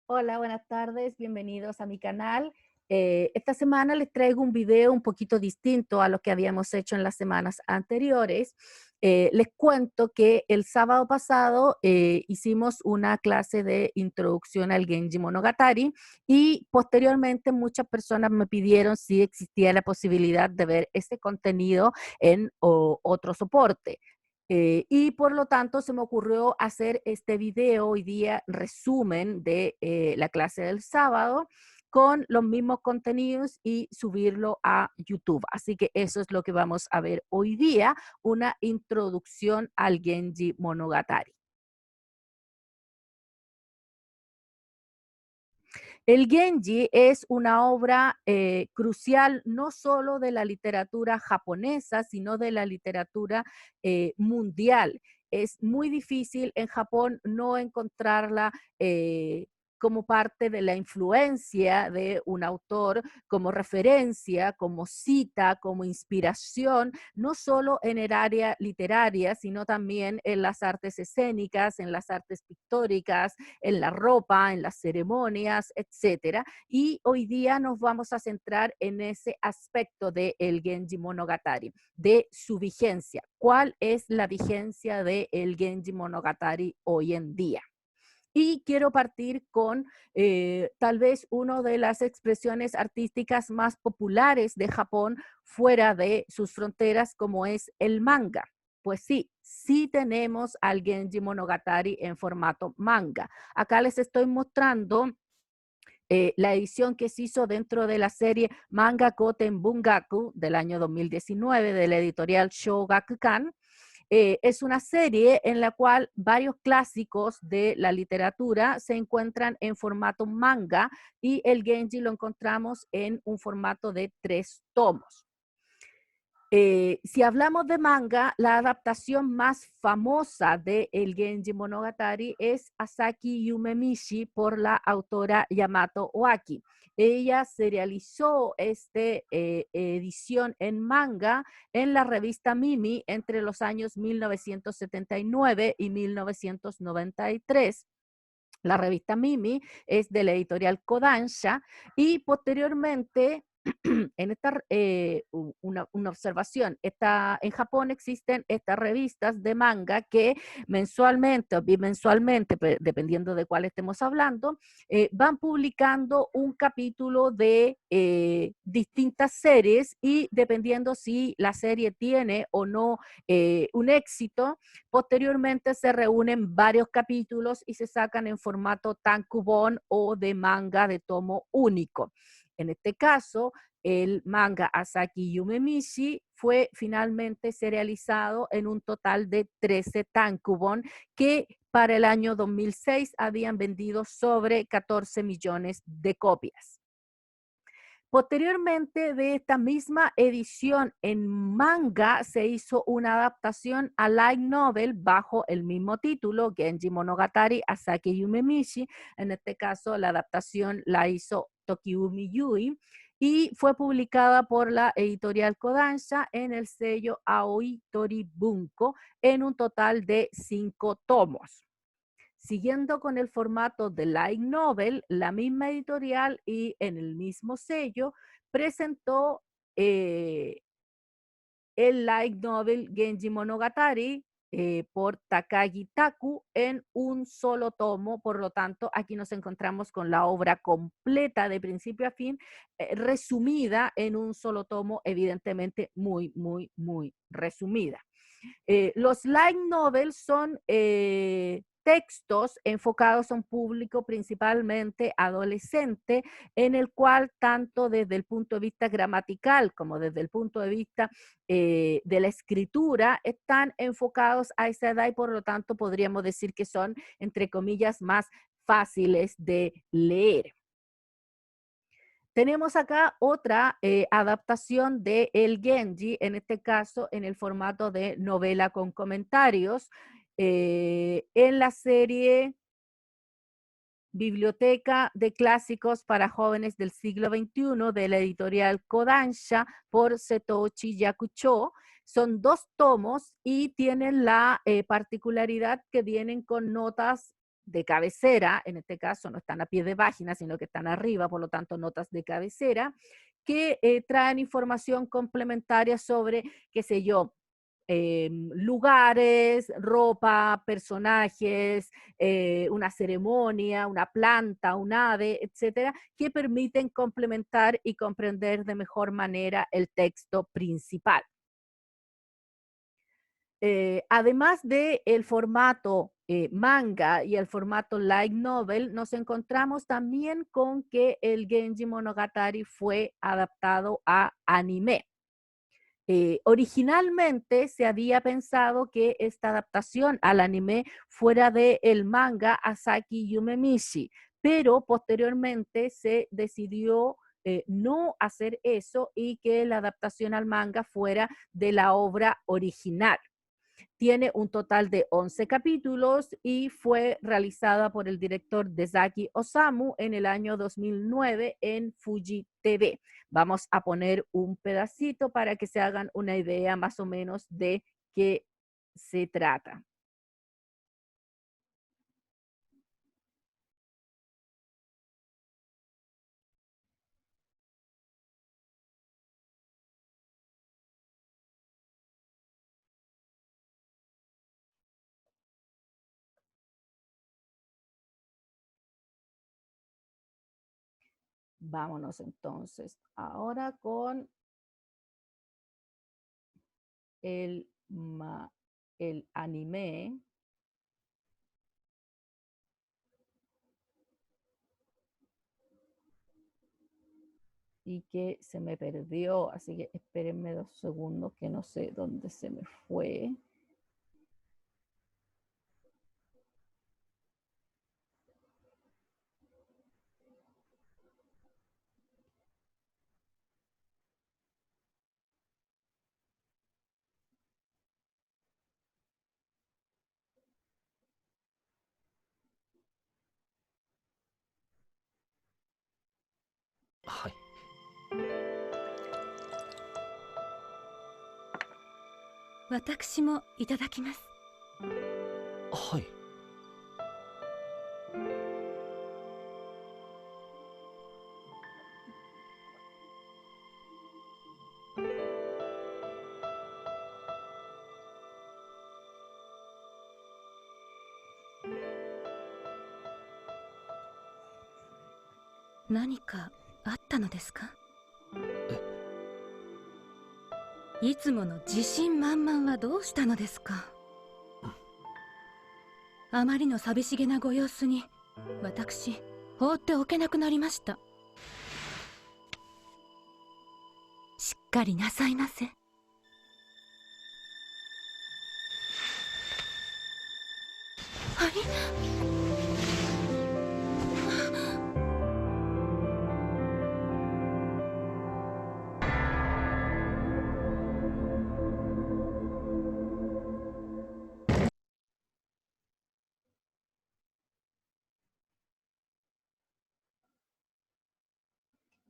Hola, buenas tardes, bienvenidos a mi canal. Esta semana les traigo un video un poquito distinto a lo que habíamos hecho en las semanas anteriores. Les cuento que el sábado pasado hicimos una clase de introducción al Genji Monogatari y posteriormente muchas personas me pidieron si existía la posibilidad de ver este contenido en otro soporte. Y por lo tanto se me ocurrió hacer este video hoy día, resumen de la clase del sábado, con los mismos contenidos y subirlo a YouTube. Así que eso es lo que vamos a ver hoy día, una introducción al Genji Monogatari. El Genji es una obra crucial no solo de la literatura japonesa, sino de la literatura mundial. Es muy difícil en Japón no encontrarla como parte de la influencia de un autor, como referencia, como cita, como inspiración, no solo en el área literaria, sino también en las artes escénicas, en las artes pictóricas, en la ropa, en las ceremonias, etcétera. Y hoy día nos vamos a centrar en ese aspecto del Genji Monogatari, de su vigencia. ¿Cuál es la vigencia del Genji Monogatari hoy en día? Y quiero partir con tal vez una de las expresiones artísticas más populares de Japón fuera de sus fronteras, como es el manga. Pues sí, sí tenemos al Genji Monogatari en formato manga. Acá les estoy mostrando la edición que se hizo dentro de la serie Manga Koten Bungaku del año 2019 de la editorial Shogakukan. Es una serie en la cual varios clásicos de la literatura se encuentran en formato manga y el Genji lo encontramos en un formato de 3 tomos. Si hablamos de manga, la adaptación más famosa de El Genji Monogatari es Asaki Yumemishi por la autora Yamato Oaki. Ella serializó esta edición en manga en la revista Mimi entre los años 1979 y 1993. La revista Mimi es de la editorial Kodansha y posteriormente en esta una observación, en Japón existen estas revistas de manga que mensualmente o bimensualmente, dependiendo de cuál estemos hablando, van publicando un capítulo de distintas series y dependiendo si la serie tiene o no un éxito, posteriormente se reúnen varios capítulos y se sacan en formato tankobon o de manga de tomo único. En este caso, el manga Asaki Yumemishi fue finalmente serializado en un total de 13 tankobon que para el año 2006 habían vendido sobre 14 millones de copias. Posteriormente de esta misma edición en manga se hizo una adaptación a light novel bajo el mismo título, Genji Monogatari Asaki Yumemishi. En este caso la adaptación la hizo Tokiumi Yui y fue publicada por la editorial Kodansha en el sello Aoi Tori Bunko en un total de 5 tomos. Siguiendo con el formato de light novel, la misma editorial y en el mismo sello presentó eh, el light novel Genji Monogatari por Takagi Taku en un solo tomo. Por lo tanto, aquí nos encontramos con la obra completa de principio a fin, resumida en un solo tomo, evidentemente muy, muy, muy resumida. Los light novels son textos enfocados a un público principalmente adolescente, en el cual tanto desde el punto de vista gramatical como desde el punto de vista de la escritura están enfocados a esa edad y por lo tanto podríamos decir que son, entre comillas, más fáciles de leer. Tenemos acá otra adaptación de El Genji, en este caso en el formato de novela con comentarios, en la serie Biblioteca de Clásicos para Jóvenes del Siglo XXI de la editorial Kodansha por Setouchi Yakucho. Son 2 tomos y tienen la particularidad que vienen con notas de cabecera, en este caso no están a pie de página, sino que están arriba, por lo tanto, notas de cabecera, que traen información complementaria sobre, qué sé yo, lugares, ropa, personajes, una ceremonia, una planta, un ave, etcétera, que permiten complementar y comprender de mejor manera el texto principal. Además de el formato manga y el formato light novel, nos encontramos también con que el Genji Monogatari fue adaptado a anime. Originalmente se había pensado que esta adaptación al anime fuera de el manga Asaki Yumemishi, pero posteriormente se decidió no hacer eso y que la adaptación al manga fuera de la obra original. Tiene un total de 11 capítulos y fue realizada por el director Dezaki Osamu en el año 2009 en Fuji TV. Vamos a poner un pedacito para que se hagan una idea más o menos de qué se trata. Vámonos entonces ahora con el, el anime. Y que se me perdió, así que espérenme 2 segundos que no sé dónde se me fue. Ay, 私もいただきます。はい。何かあったのですか？いつもの自信満々はどうしたのですか？あまりの寂しげなご様子に私放っておけなくなりました。しっかりなさいませ。はい。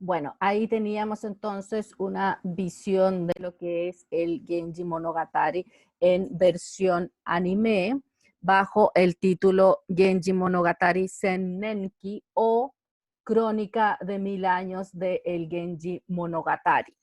Bueno, ahí teníamos entonces una visión de lo que es el Genji Monogatari en versión anime bajo el título Genji Monogatari Sennenki o Crónica de 1000 años de el Genji Monogatari.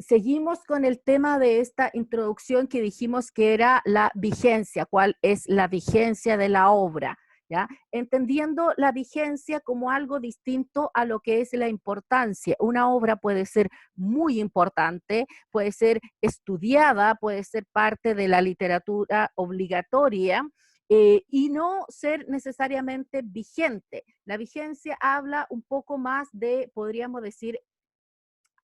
Seguimos con el tema de esta introducción que dijimos que era la vigencia, cuál es la vigencia de la obra. ¿Ya? Entendiendo la vigencia como algo distinto a lo que es la importancia. Una obra puede ser muy importante, puede ser estudiada, puede ser parte de la literatura obligatoria, y no ser necesariamente vigente. La vigencia habla un poco más de, podríamos decir,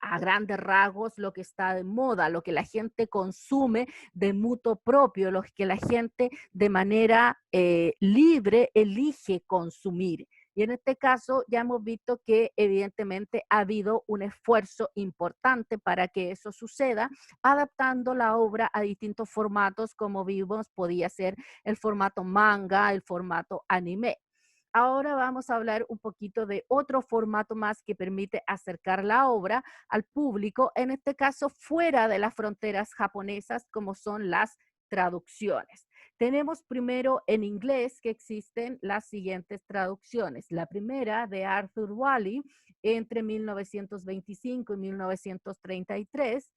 a grandes rasgos lo que está de moda, lo que la gente consume de mutuo propio, lo que la gente de manera libre elige consumir. Y en este caso ya hemos visto que evidentemente ha habido un esfuerzo importante para que eso suceda, adaptando la obra a distintos formatos, como vimos, podía ser el formato manga, el formato anime. Ahora vamos a hablar un poquito de otro formato más que permite acercar la obra al público, en este caso fuera de las fronteras japonesas, como son las traducciones. Tenemos primero en inglés que existen las siguientes traducciones. La primera de Arthur Wallis entre 1925 y 1933.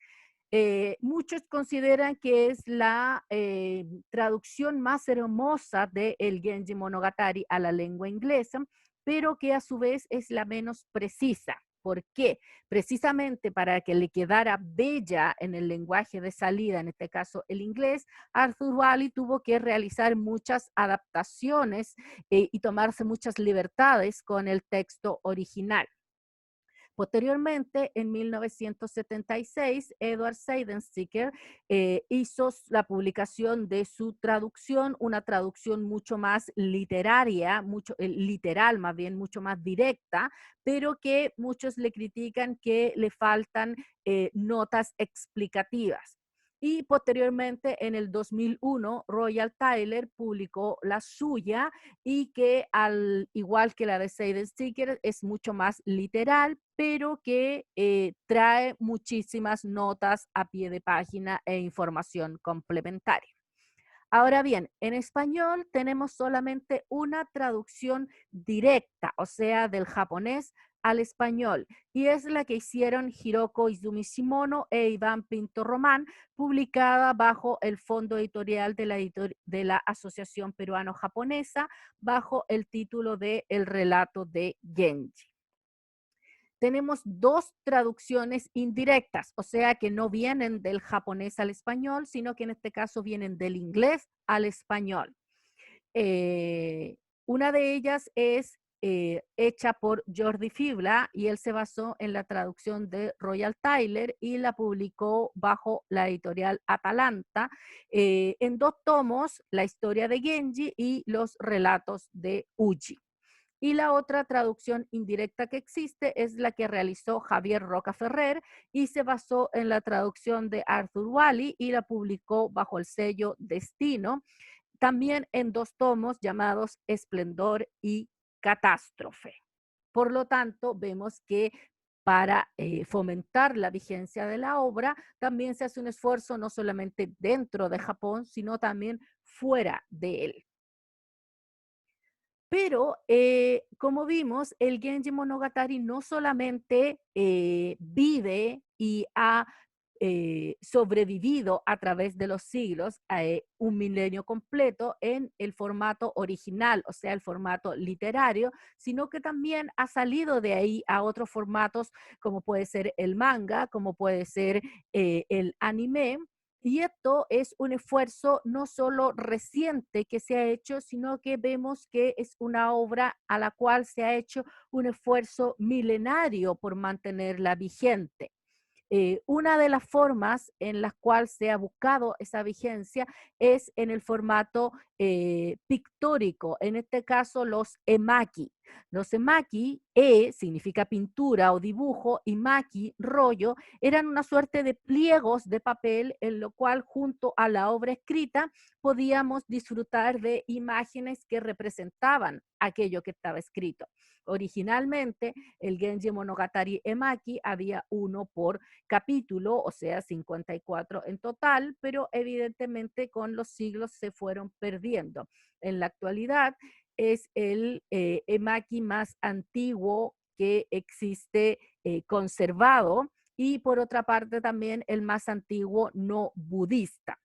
Muchos consideran que es la traducción más hermosa de el Genji Monogatari a la lengua inglesa, pero que a su vez es la menos precisa. ¿Por qué? Precisamente para que le quedara bella en el lenguaje de salida, en este caso el inglés, Arthur Wallis tuvo que realizar muchas adaptaciones y tomarse muchas libertades con el texto original. Posteriormente, en 1976, Edward Seidensticker hizo la publicación de su traducción, una traducción mucho más literaria, mucho, literal más bien, mucho más directa, pero que muchos le critican que le faltan notas explicativas. Y posteriormente, en el 2001, Royal Tyler publicó la suya y que al igual que la de Seidensticker es mucho más literal, pero que trae muchísimas notas a pie de página e información complementaria. Ahora bien, en español tenemos solamente una traducción directa, o sea, del japonés al español, y es la que hicieron Hiroko Izumi Shimono e Iván Pinto Román, publicada bajo el fondo editorial de la Asociación Peruano-Japonesa, bajo el título de El relato de Genji. Tenemos dos traducciones indirectas, o sea que no vienen del japonés al español, sino que en este caso vienen del inglés al español. Una de ellas es hecha por Jordi Fibla y él se basó en la traducción de Royal Tyler y la publicó bajo la editorial Atalanta en dos tomos, la historia de Genji y los relatos de Uji. Y la otra traducción indirecta que existe es la que realizó Javier Roca Ferrer y se basó en la traducción de Arthur Wallis y la publicó bajo el sello Destino, también en dos tomos llamados Esplendor y Catástrofe. Por lo tanto, vemos que para fomentar la vigencia de la obra, también se hace un esfuerzo no solamente dentro de Japón, sino también fuera de él. Pero, como vimos, el Genji Monogatari no solamente vive y ha sobrevivido a través de los siglos, un milenio completo en el formato original, o sea, el formato literario, sino que también ha salido de ahí a otros formatos como puede ser el manga, como puede ser el anime, y esto es un esfuerzo no solo reciente que se ha hecho, sino que vemos que es una obra a la cual se ha hecho un esfuerzo milenario por mantenerla vigente. Una de las formas en las cuales se ha buscado esa vigencia es en el formato pictórico, en este caso los emaki. Los emaki, significa pintura o dibujo, y maki, rollo, eran una suerte de pliegos de papel en lo cual junto a la obra escrita podíamos disfrutar de imágenes que representaban aquello que estaba escrito. Originalmente, el Genji Monogatari Emaki había uno por capítulo, o sea, 54 en total, pero evidentemente con los siglos se fueron perdiendo. En la actualidad es el Emaki más antiguo que existe conservado y por otra parte también el más antiguo no budista.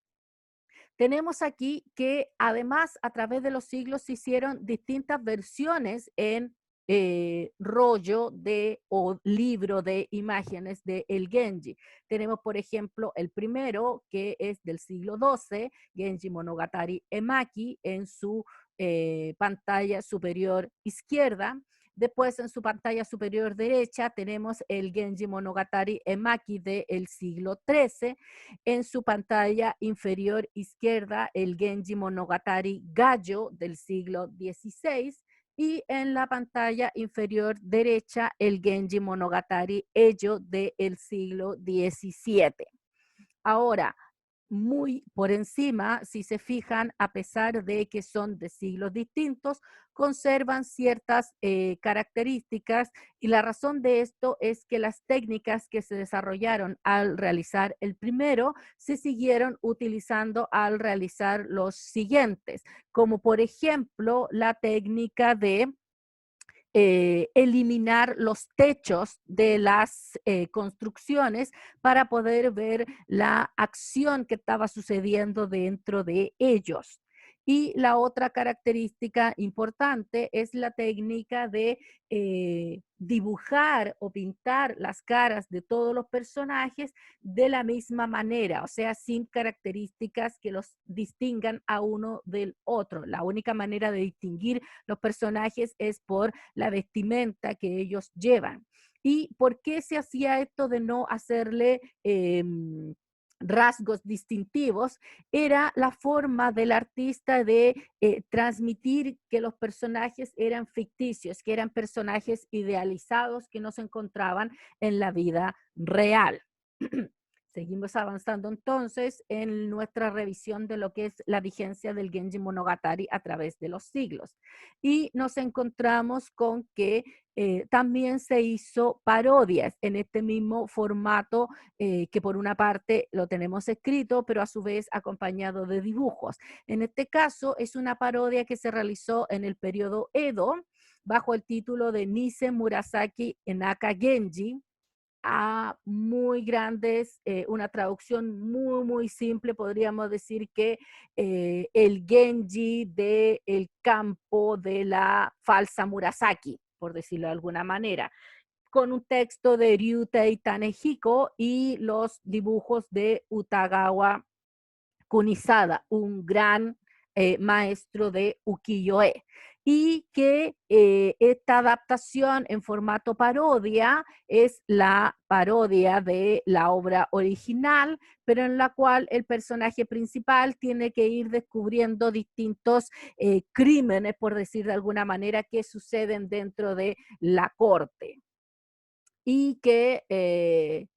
Tenemos aquí que además a través de los siglos se hicieron distintas versiones en rollo de o libro de imágenes de El Genji. Tenemos, por ejemplo, el primero que es del siglo XII, Genji Monogatari Emaki, en su pantalla superior izquierda. Después en su pantalla superior derecha tenemos el Genji Monogatari Emaki del siglo XIII. En su pantalla inferior izquierda el Genji Monogatari Gallo del siglo XVI y en la pantalla inferior derecha el Genji Monogatari Eyo del siglo XVII. Ahora, muy por encima, si se fijan, a pesar de que son de siglos distintos, conservan ciertas características y la razón de esto es que las técnicas que se desarrollaron al realizar el primero se siguieron utilizando al realizar los siguientes, como por ejemplo la técnica de eliminar los techos de las construcciones para poder ver la acción que estaba sucediendo dentro de ellos. Y la otra característica importante es la técnica de dibujar o pintar las caras de todos los personajes de la misma manera, o sea, sin características que los distingan a uno del otro. La única manera de distinguir los personajes es por la vestimenta que ellos llevan. ¿Y por qué se hacía esto de no hacerle rasgos distintivos? Era la forma del artista de transmitir que los personajes eran ficticios, que eran personajes idealizados que no se encontraban en la vida real. Seguimos avanzando entonces en nuestra revisión de lo que es la vigencia del Genji Monogatari a través de los siglos. Y nos encontramos con que también se hizo parodias en este mismo formato que por una parte lo tenemos escrito, pero a su vez acompañado de dibujos. En este caso es una parodia que se realizó en el periodo Edo bajo el título de Nise Murasaki Enaka Genji, a muy grandes, una traducción muy simple, podríamos decir que el Genji del campo de la falsa Murasaki, por decirlo de alguna manera, con un texto de Ryutei Tanehiko y los dibujos de Utagawa Kunisada, un gran maestro de ukiyo-e, y que esta adaptación en formato parodia es la parodia de la obra original, pero en la cual el personaje principal tiene que ir descubriendo distintos crímenes, por decir de alguna manera, que suceden dentro de la corte y que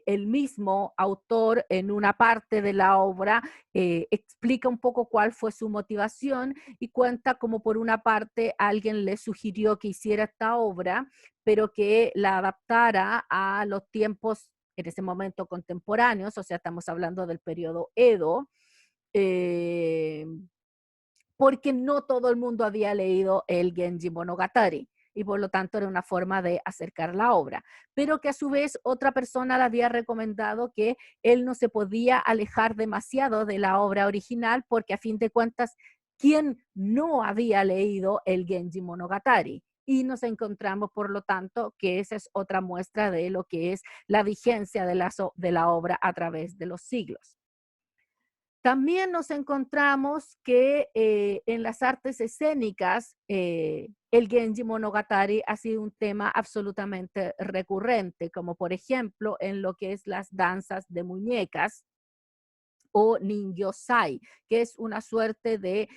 el mismo autor en una parte de la obra explica un poco cuál fue su motivación y cuenta como por una parte alguien le sugirió que hiciera esta obra, pero que la adaptara a los tiempos en ese momento contemporáneos, o sea, estamos hablando del periodo Edo, eh, porque no todo el mundo había leído el Genji Monogatari y por lo tanto era una forma de acercar la obra, pero que a su vez otra persona le había recomendado que él no se podía alejar demasiado de la obra original porque a fin de cuentas, ¿quién no había leído el Genji Monogatari? Y nos encontramos, por lo tanto, que esa es otra muestra de lo que es la vigencia de la obra a través de los siglos. También nos encontramos que en las artes escénicas el Genji Monogatari ha sido un tema absolutamente recurrente, como por ejemplo en lo que es las danzas de muñecas o Ninjosai, que es una suerte de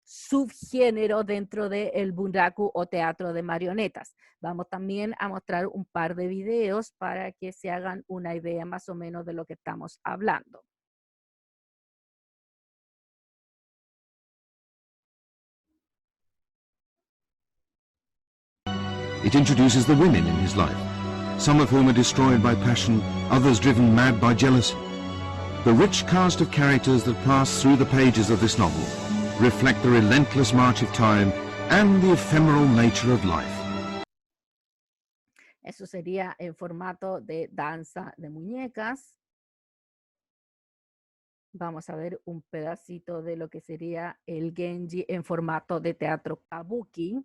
subgénero dentro del bunraku o teatro de marionetas. Vamos también a mostrar un par de videos para que se hagan una idea más o menos de lo que estamos hablando. It introduces the women in his life, some of whom are destroyed by passion, others driven mad by jealousy. The rich cast of characters that pass through the pages of this novel reflect the relentless march of time and the ephemeral nature of life. Eso sería en formato de danza de muñecas. Vamos a ver un pedacito de lo que sería el Genji en formato de teatro kabuki.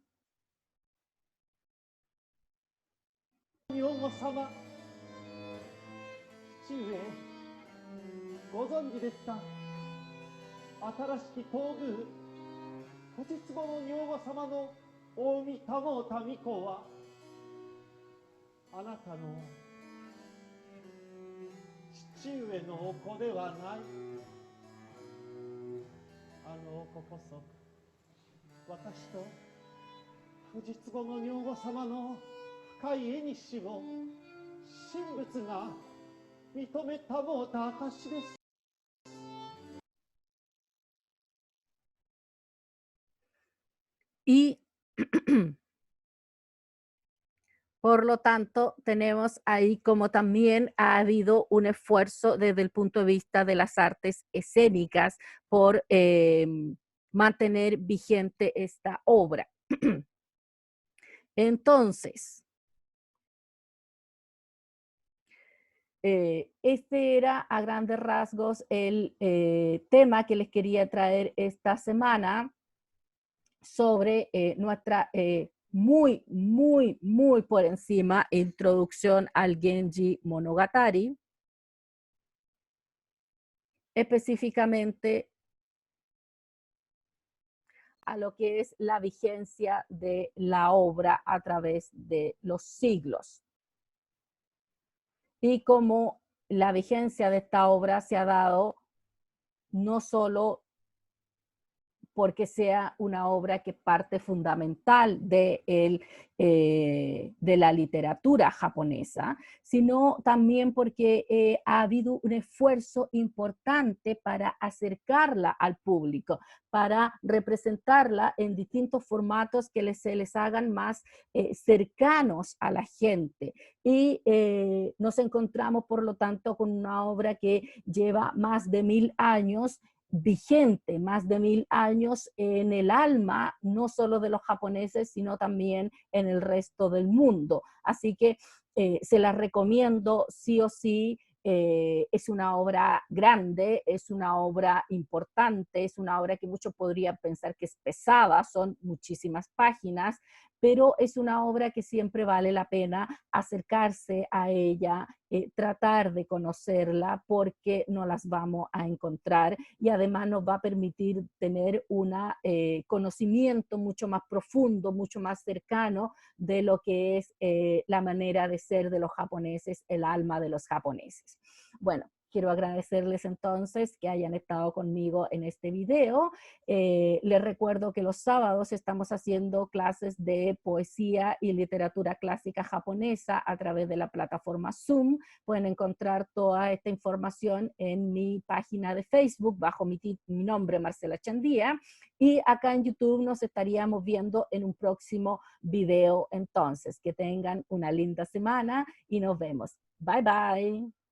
父上、ご存知ですか。新しき東宮藤壺の女房様の大海多毛民子はあなたの父上のお子ではない。あのお子こそ私と藤壺の女房様の深い縁を神仏が認めたもうた証です。Y por lo tanto, tenemos ahí como también ha habido un esfuerzo desde el punto de vista de las artes escénicas por mantener vigente esta obra. Entonces, este era a grandes rasgos el tema que les quería traer esta semana sobre nuestra muy por encima introducción al Genji Monogatari, específicamente a lo que es la vigencia de la obra a través de los siglos. Y cómo la vigencia de esta obra se ha dado no solo porque sea una obra que parte fundamental de la literatura japonesa, sino también porque ha habido un esfuerzo importante para acercarla al público, para representarla en distintos formatos que se les hagan más cercanos a la gente. Y nos encontramos, por lo tanto, con una obra que lleva más de 1000 años vigente, más de 1000 años en el alma, no solo de los japoneses, sino también en el resto del mundo. Así que se las recomiendo sí o sí. Es una obra grande, es una obra importante, es una obra que muchos podrían pensar que es pesada, son muchísimas páginas, pero es una obra que siempre vale la pena acercarse a ella, tratar de conocerla, porque no las vamos a encontrar y además nos va a permitir tener un conocimiento mucho más profundo, mucho más cercano de lo que es la manera de ser de los japoneses, el alma de los japoneses. Bueno, quiero agradecerles entonces que hayan estado conmigo en este video. Les recuerdo que los sábados estamos haciendo clases de poesía y literatura clásica japonesa a través de la plataforma Zoom. Pueden encontrar toda esta información en mi página de Facebook bajo mi nombre, Marcela Chandía. Y acá en YouTube nos estaríamos viendo en un próximo video. Entonces, que tengan una linda semana y nos vemos. Bye, bye.